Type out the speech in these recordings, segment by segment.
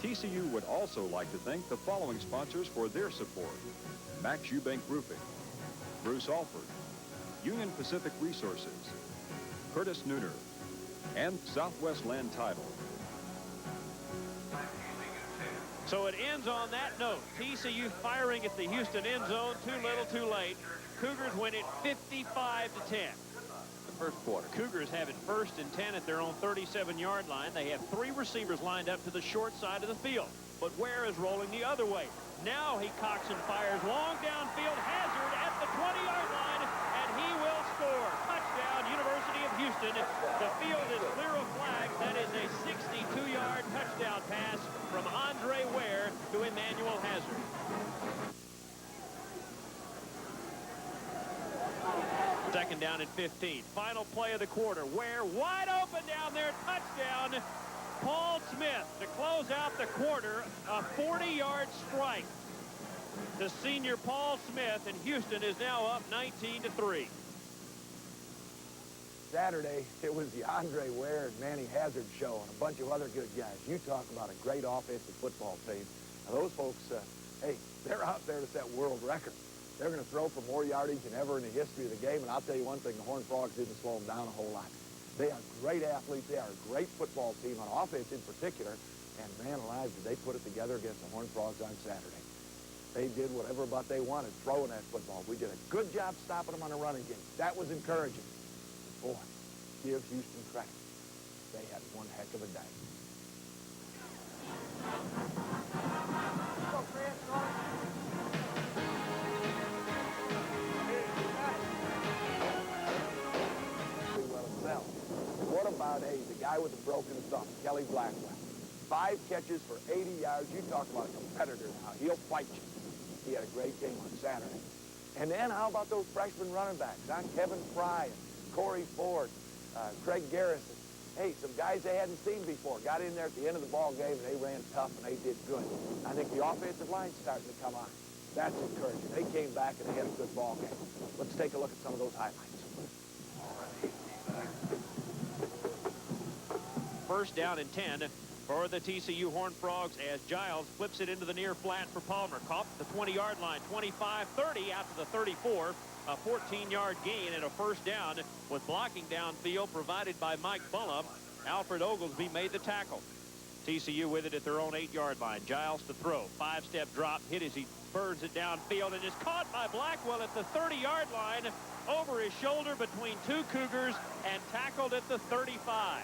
TCU would also like to thank the following sponsors for their support: Max Eubank Roofing, Bruce Alford, Union Pacific Resources, Curtis Nooner, and Southwest Land Title. So it ends on that note. TCU firing at the Houston end zone. Too little, too late. Cougars win it 55-10. First quarter. Cougars have it 1st and 10 at their own 37-yard line. They have 3 receivers lined up to the short side of the field. But Ware is rolling the other way. Now he cocks and fires long downfield. Hazard at the 20-yard line, and he will score. Touchdown, University of Houston. The field is clear of flags. That is a 62-yard touchdown pass from Andre Ware to Emmanuel Hazard. Second down and 15. Final play of the quarter. Ware wide open down there. Touchdown. Paul Smith to close out the quarter. A 40-yard strike to senior Paul Smith, and Houston is now up 19-3. Saturday, it was the Andre Ware and Manny Hazard show and a bunch of other good guys. You talk about a great offensive football team. Now, those folks, hey, they're out there to set world records. They're going to throw for more yardage than ever in the history of the game, and I'll tell you one thing, the Horned Frogs didn't slow them down a whole lot. They are great athletes. They are a great football team on offense in particular, and man alive, did they put it together against the Horned Frogs on Saturday. They did whatever about they wanted, throwing that football. We did a good job stopping them on the running game. That was encouraging. Boy, give Houston credit. They had one heck of a day. What about the guy with the broken thumb, Kelly Blackwell? 5 catches for 80 yards. You talk about a competitor now. He'll fight you. He had a great game on Saturday. And then how about those freshman running backs, huh? Kevin Fry and Corey Ford, Craig Garrison. Hey, some guys they hadn't seen before. Got in there at the end of the ball game, and they ran tough, and they did good. I think the offensive line's starting to come on. That's encouraging. They came back, and they had a good ball game. Let's take a look at some of those highlights. First down and 10 for the TCU Horned Frogs as Giles flips it into the near flat for Palmer. Caught at the 20-yard line, 25-30 out to the 34. A 14-yard gain and a first down with blocking downfield provided by Mike Bulla. Alfred Oglesby made the tackle. TCU with it at their own 8-yard line. Giles to throw. 5-step drop. Hit as he burns it downfield and is caught by Blackwell at the 30-yard line over his shoulder between 2 Cougars and tackled at the 35.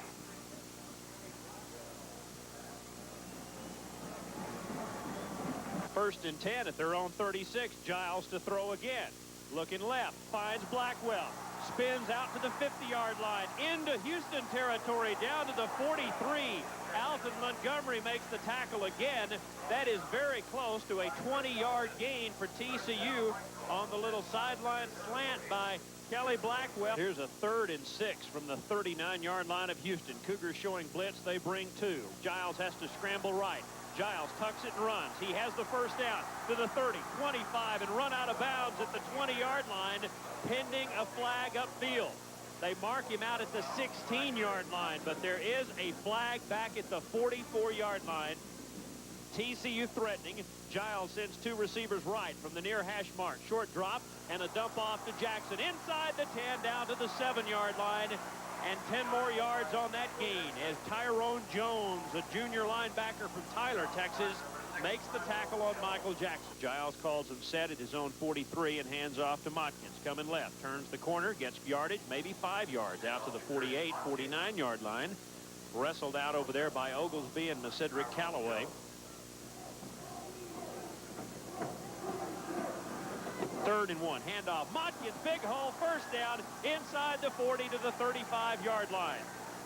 First and 10 at their own 36. Giles to throw again. Looking left. Finds Blackwell. Spins out to the 50-yard line. Into Houston territory. Down to the 43. Alton Montgomery makes the tackle again. That is very close to a 20-yard gain for TCU on the little sideline slant by Kelly Blackwell. Here's a 3rd and 6 from the 39-yard line of Houston. Cougars showing blitz. They bring 2. Giles has to scramble right. Giles tucks it and runs. He has the first down to the 30, 25, and run out of bounds at the 20-yard line, pending a flag upfield. They mark him out at the 16-yard line, but there is a flag back at the 44-yard line. TCU threatening. Giles sends 2 receivers right from the near hash mark. Short drop and a dump off to Jackson. Inside the 10, down to the 7-yard line. And 10 more yards on that gain as Tyrone Jones, a junior linebacker from Tyler, Texas, makes the tackle on Michael Jackson. Giles calls him set at his own 43 and hands off to Motkins. Coming left, turns the corner, gets yardage, maybe 5 yards out to the 48, 49-yard line. Wrestled out over there by Oglesby and Cedric Callaway. 3rd and 1. Handoff. Motkins, big hole, first down inside the 40 to the 35-yard line.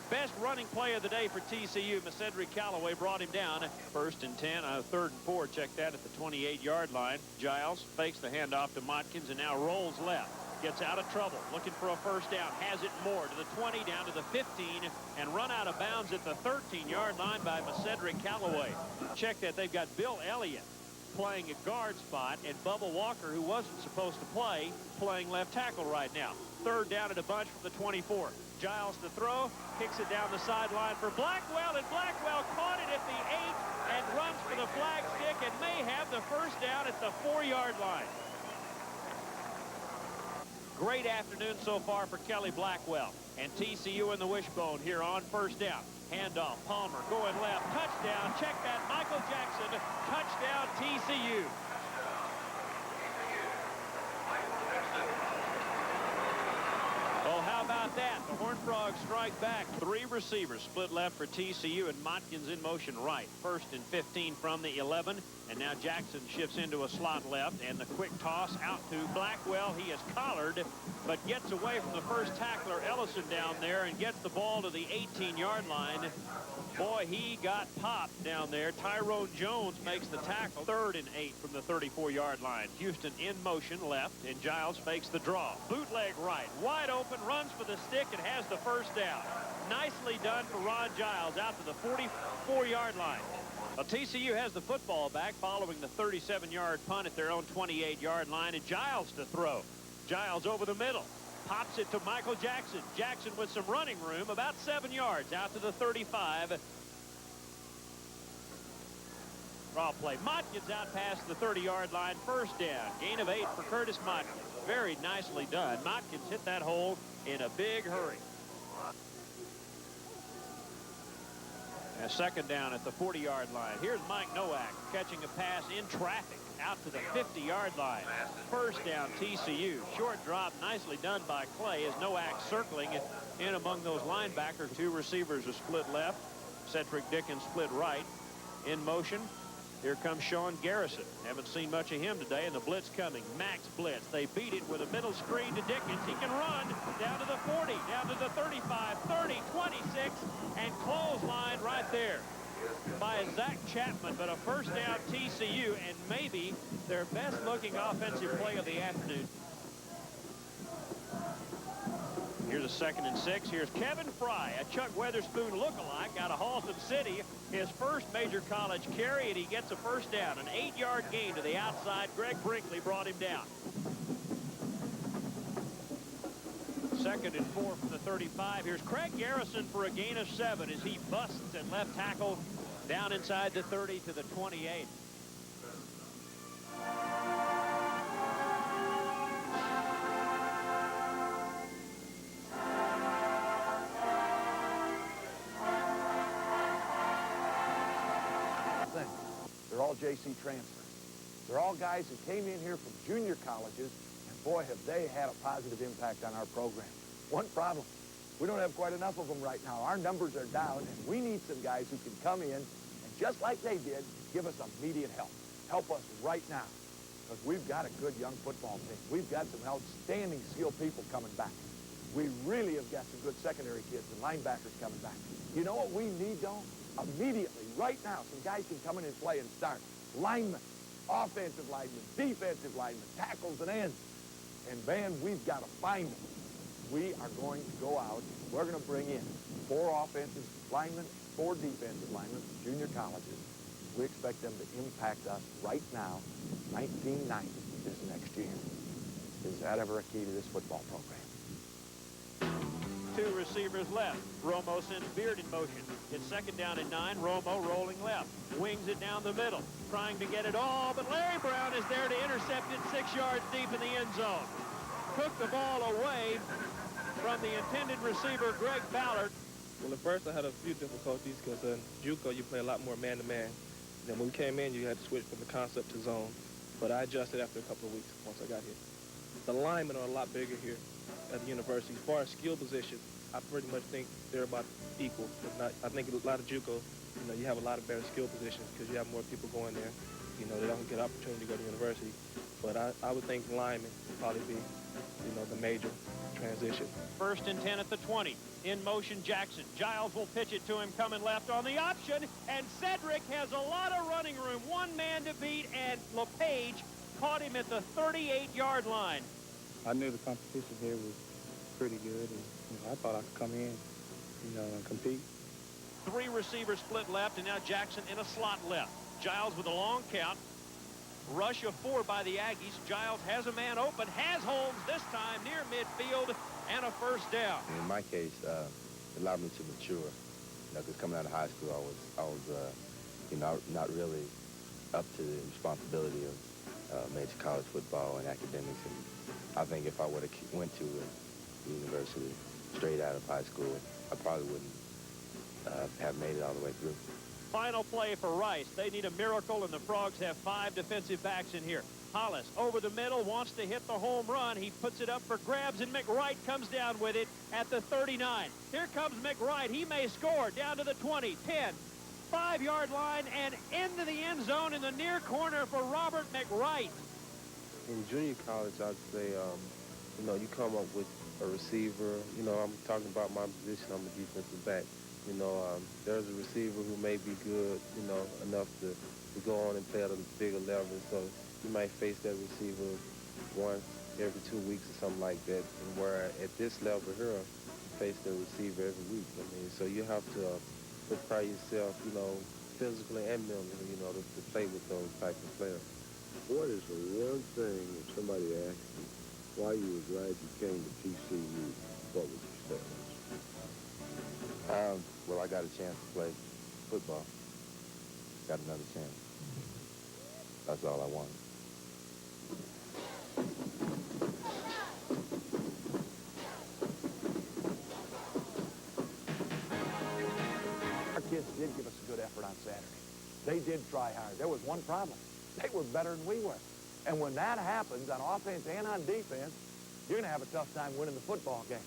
Best running play of the day for TCU. Cedric Callaway brought him down. 1st and 10. 3rd and 4. Check that at the 28-yard line. Giles fakes the handoff to Motkins and now rolls left. Gets out of trouble. Looking for a first down. Has it more to the 20, down to the 15, and run out of bounds at the 13-yard line by Cedric Callaway. Check that. They've got Bill Elliott playing a guard spot, and Bubba Walker, who wasn't supposed to play, playing left tackle right now. 3rd down at a bunch from the 24. Giles to throw, kicks it down the sideline for Blackwell, and Blackwell caught it at the 8 and run and may have the first down at the 4-yard line. Great afternoon so far for Kelly Blackwell. And TCU in the wishbone here on first down. Handoff, Palmer going left, touchdown, check that, Michael Jackson, touchdown TCU. Oh, how about that? The Horned Frogs strike back. 3 receivers split left for TCU, and Motkins in motion right. 1st and 15 from the 11, and now Jackson shifts into a slot left, and the quick toss out to Blackwell. He is collared, but gets away from the first tackler, Ellison, down there, and gets the ball to the 18-yard line. Boy, he got popped down there. Tyrone Jones makes the tackle. 3rd and 8 from the 34-yard line. Houston in motion left, and Giles fakes the draw. Bootleg right, wide open, runs for the stick, and has the first down. Nicely done for Ron Giles out to the 44-yard line. Well, TCU has the football back following the 37-yard punt at their own 28-yard line, and Giles to throw. Giles over the middle. Pops it to Michael Jackson. Jackson with some running room, about 7 yards out to the 35. Draw play. Motkins out past the 30-yard line. First down. Gain of 8 for Curtis Motkins. Very nicely done. Motkins hit that hole in a big hurry. A second down at the 40-yard line. Here's Mike Nowak catching a pass in traffic out to the 50-yard line. First down TCU. Short drop nicely done by Clay as Nowak circling in among those linebackers. 2 receivers are split left. Cedric Dickens split right. In motion. Here comes Sean Garrison. Haven't seen much of him today, and the blitz coming. Max blitz. They beat it with a middle screen to Dickens. He can run down to the 40, down to the 35, 30, 26, and clothesline right there by Zach Chapman. But a first down TCU, and maybe their best looking offensive play of the afternoon. Here's a 2nd and 6. Here's Kevin Fry, a Chuck Weatherspoon lookalike out of Halston City. His first major college carry, and he gets a first down. An 8-yard gain to the outside. Greg Brinkley brought him down. 2nd and 4 from the 35. Here's Craig Garrison for a gain of 7 as he busts at left tackle down inside the 30 to the 28. They're all JC transfers. They're all guys who came in here from junior colleges, and boy, have they had a positive impact on our program. One problem, we don't have quite enough of them right now. Our numbers are down, and we need some guys who can come in and, just like they did, give us immediate help. Help us right now, because we've got a good young football team. We've got some outstanding skilled people coming back. We really have got some good secondary kids and linebackers coming back. You know what we need, though? Immediately, right now, some guys can come in and play and start. Linemen, offensive linemen, defensive linemen, tackles and ends. And, man, we've got to find them. We are going to go out. We're going to bring in 4 offensive linemen, 4 defensive linemen from junior colleges. We expect them to impact us right now, 1990, this next year. Is that ever a key to this football program? 2 receivers left. Romo sends Beard in motion. It's 2nd down and 9. Romo rolling left. Wings it down the middle. Trying to get it all, but Larry Brown is there to intercept it 6 yards deep in the end zone. Took the ball away from the intended receiver, Greg Ballard. Well, at first I had a few difficulties because in JUCO you play a lot more man-to-man. Then when we came in, you had to switch from the concept to zone. But I adjusted after a couple of weeks once I got here. The linemen are a lot bigger here at the university. As far as skill position, I pretty much think they're about equal. If not, I think a lot of JUCO, you have a lot of better skill positions because you have more people going there. They don't get opportunity to go to university. But I would think linemen would probably be, the major transition. 1st and 10 at the 20. In motion, Jackson. Giles will pitch it to him coming left on the option, and Cedric has a lot of running room. 1 man to beat, and LePage caught him at the 38-yard line. I knew the competition here was pretty good, and I thought I could come in, and compete. 3 receivers split left, and now Jackson in a slot left. Giles with a long count. Rush of 4 by the Aggies. Giles has a man open, has Holmes this time near midfield, and a first down. In my case, it allowed me to mature. Because coming out of high school, I was not really up to the responsibility of major college football and academics. And I think if I would have went to a university straight out of high school, I probably wouldn't have made it all the way through. Final play for Rice. They need a miracle, and the Frogs have 5 defensive backs in here. Hollis over the middle, wants to hit the home run. He puts it up for grabs, and McWright comes down with it at the 39. Here comes McWright. He may score down to the 20, 10, 5-yard line, and into the end zone in the near corner for Robert McWright. In junior college, I'd say, you know, you come up with a receiver. You know, I'm talking about my position. I'm a defensive back. You know, there's a receiver who may be good, you know, enough to go on and play at a bigger level. So you might face that receiver once every 2 weeks or something like that. And where at this level here, you face the receiver every week. I mean, so you have to prepare yourself, you know, physically and mentally, you know, to play with those type of players. What is the one thing if somebody asked you why you were glad you came to TCU, what would you say? Well, I got a chance to play football. Got another chance. That's all I wanted. Our kids did give us a good effort on Saturday. They did try hard. There was one problem. They were better than we were. And when that happens on offense and on defense, you're going to have a tough time winning the football game.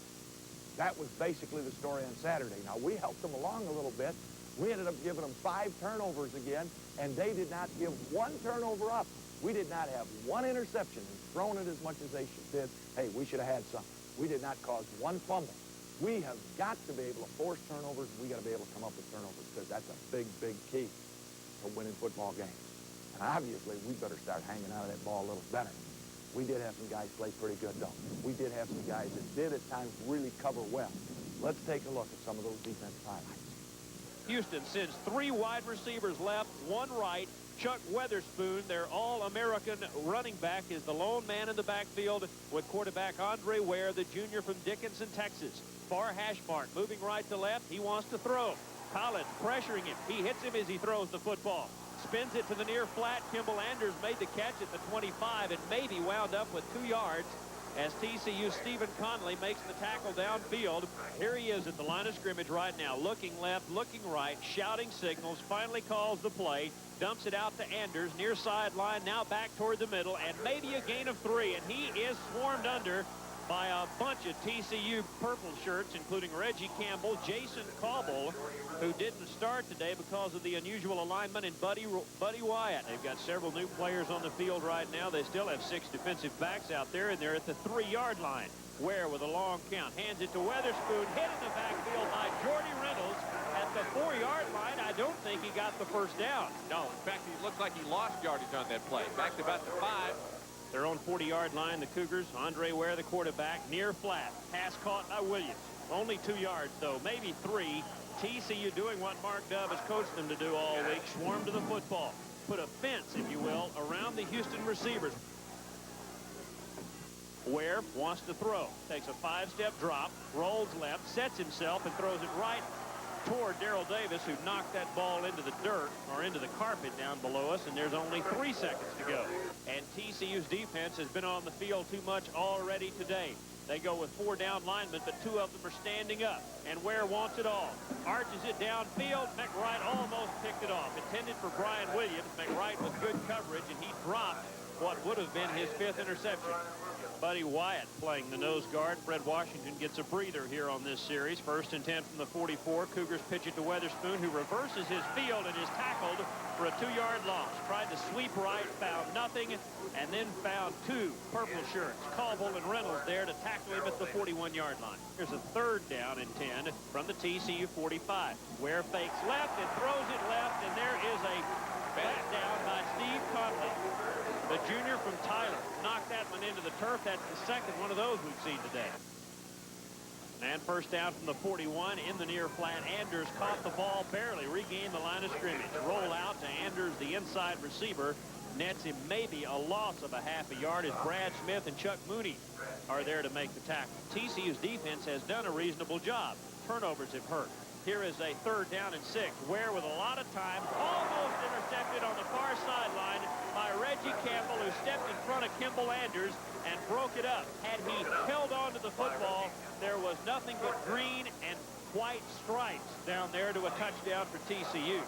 That was basically the story on Saturday. Now, we helped them along a little bit. We ended up giving them 5 turnovers again, and they did not give 1 turnover up. We did not have 1 interception and thrown it as much as they did. Hey, we should have had some. We did not cause 1 fumble. We have got to be able to force turnovers. We got to be able to come up with turnovers because that's a big, big key to winning football games. And obviously, we better start hanging out of that ball a little better. We did have some guys play pretty good, though. We did have some guys that did at times really cover well. Let's take a look at some of those defensive highlights. Houston sends 3 wide receivers left, 1 right. Chuck Weatherspoon, their All-American running back, is the lone man in the backfield with quarterback Andre Ware, the junior from Dickinson, Texas. Far hash mark, moving right to left. He wants to throw. Collins pressuring him. He hits him as he throws the football. Spins it to the near flat. Kimball Anders made the catch at the 25 and maybe wound up with 2 yards as TCU's Stephen Conley makes the tackle downfield. Here he is at the line of scrimmage right now, looking left, looking right, shouting signals, finally calls the play, dumps it out to Anders, near sideline, now back toward the middle, and maybe a gain of 3, and he is swarmed under by a bunch of TCU purple shirts, including Reggie Campbell, Jason Cauble, who didn't start today because of the unusual alignment, and Buddy Wyatt. They've got several new players on the field right now. They still have 6 defensive backs out there, and they're at the 3-yard line. Ware with a long count hands it to Weatherspoon, hit in the backfield by Jordy Reynolds at the 4-yard line. I don't think he got the first down. No, in fact, he looked like he lost yardage on that play. Back to about the 5. Their own 40-yard line, the Cougars. Andre Ware, the quarterback, near flat. Pass caught by Williams. Only 2 yards, though, maybe 3. TCU doing what Mark Dove has coached them to do all week, swarm to the football. Put a fence, if you will, around the Houston receivers. Ware wants to throw. Takes a 5-step drop, rolls left, sets himself, and throws it right toward Darrell Davis, who knocked that ball into the dirt or into the carpet down below us, and there's only 3 seconds to go. And TCU's defense has been on the field too much already today. They go with 4 down linemen, but 2 of them are standing up, and Ware wants it all. Arches it downfield. McWright almost picked it off. Intended for Brian Williams. McWright with good coverage, and he dropped what would have been his 5th interception. Buddy Wyatt playing the nose guard. Fred Washington gets a breather here on this series. 1st and 10 from the 44. Cougars pitch it to Weatherspoon, who reverses his field and is tackled for a 2-yard loss. Tried to sweep right, found nothing, and then found 2 purple shirts, Cauble and Reynolds, there to tackle him at the 41-yard line. Here's a 3rd down and 10 from the TCU 45. Ware fakes left and throws it left, and there is a bat down by Steve Conley. The junior from Tyler knocked that one into the turf. That's the 2nd one of those we've seen today. And 1st down from the 41 in the near flat. Anders caught the ball, barely regained the line of scrimmage. Roll out to Anders, the inside receiver. Nets him maybe a loss of a half a yard as Brad Smith and Chuck Mooney are there to make the tackle. TCU's defense has done a reasonable job. Turnovers have hurt. Here is a 3rd down and 6. Ware with a lot of time, almost intercepted on the far sideline. Kimball Anders and broke it up. Had he held on to the football, there was nothing but green and white stripes down there to a touchdown for TCU.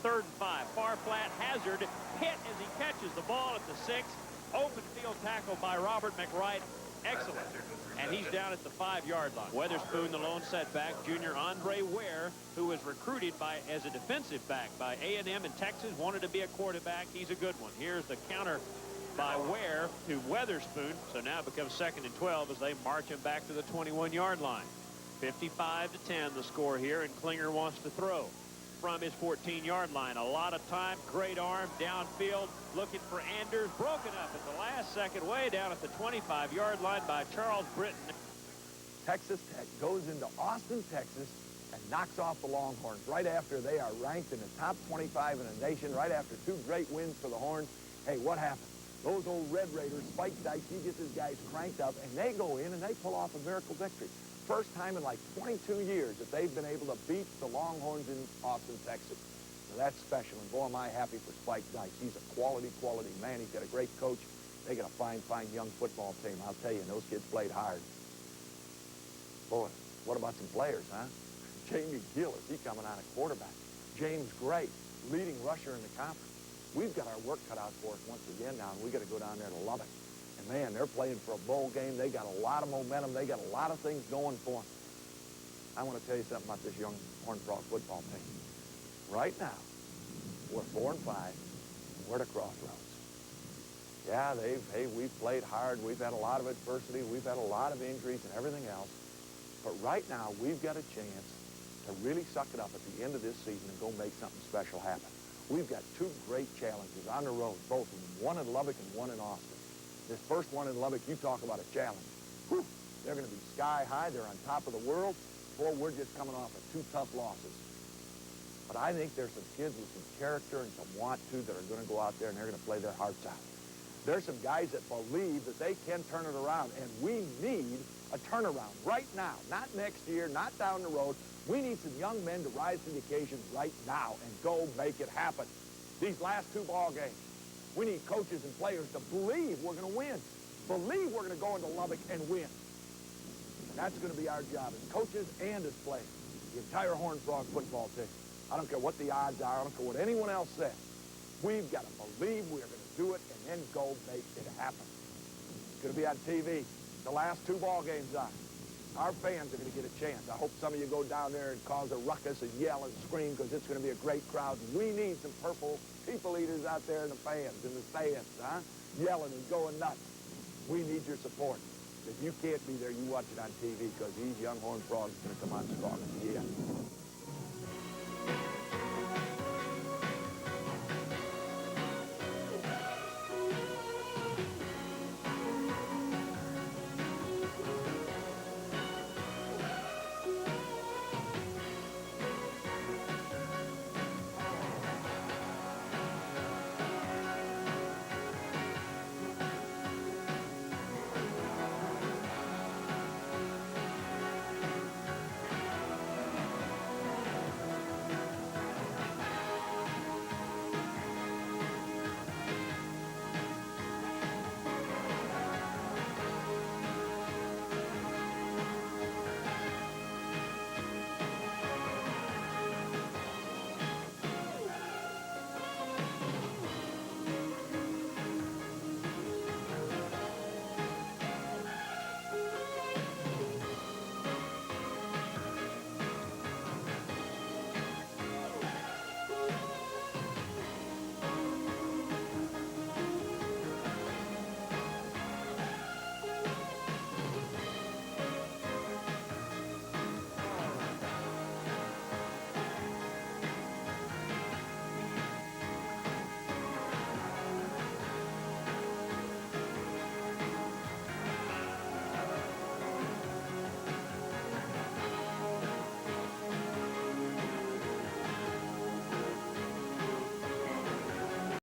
3rd and 5. Far flat. Hazard hit as he catches the ball at the 6. Open field tackle by Robert McWright. Excellent. And he's down at the 5-yard line. Weatherspoon, the lone setback. Junior Andre Ware, who was recruited as a defensive back by A&M in Texas, wanted to be a quarterback. He's a good one. Here's the counter by Ware to Weatherspoon. So now it becomes 2nd and 12 as they march him back to the 21-yard line. 55-10 the score here, and Klinger wants to throw from his 14-yard line. A lot of time, great arm, downfield, looking for Anders, broken up at the last second, way down at the 25-yard line by Charles Britton. Texas Tech goes into Austin, Texas, and knocks off the Longhorns right after they are ranked in the top 25 in the nation, right after 2 great wins for the Horns. Hey, what happened? Those old Red Raiders, Spike Dykes, he gets his guys cranked up, and they go in and they pull off a miracle victory. First time in like 22 years that they've been able to beat the Longhorns in Austin, Texas. So that's special, and boy, am I happy for Spike Dykes. He's a quality man. He's got a great coach. They got a fine young football team. I'll tell you, and those kids played hard. Boy, what about some players, huh? Jamie Gillis, he coming out of quarterback. James Gray, leading rusher in the conference. We've got our work cut out for us once again now, and we got to go down there to Lubbock. And man, they're playing for a bowl game. They got a lot of momentum. They got a lot of things going for them. I want to tell you something about this young Horned Frog football team. Right now, we're 4 and 5, and we're at a crossroads. Yeah, we've played hard. We've had a lot of adversity. We've had a lot of injuries and everything else. But right now, we've got a chance to really suck it up at the end of this season and go make something special happen. We've got 2 great challenges on the road, both of them, one in Lubbock and one in Austin. This first one in Lubbock, you talk about a challenge. Whew, they're going to be sky high. They're on top of the world. Boy, we're just coming off of 2 tough losses. But I think there's some kids with some character and some want to that are going to go out there and they're going to play their hearts out. There's some guys that believe that they can turn it around, and we need a turnaround right now, not next year, not down the road. We need some young men to rise to the occasion right now and go make it happen. These last 2 ball games, we need coaches and players to believe we're going to win, believe we're going to go into Lubbock and win. And that's going to be our job as coaches and as players, the entire Horned Frog football team. I don't care what the odds are. I don't care what anyone else says. We've got to believe we're going to do it and then go make it happen. It's going to be on TV. The last 2 ball games on. Our fans are going to get a chance. I hope some of you go down there and cause a ruckus and yell and scream because it's going to be a great crowd. And we need some purple people eaters out there in the fans, in the stands, huh? Yelling and going nuts. We need your support. If you can't be there, you watch it on TV because these young Horned Frogs are going to come on strong. Yeah.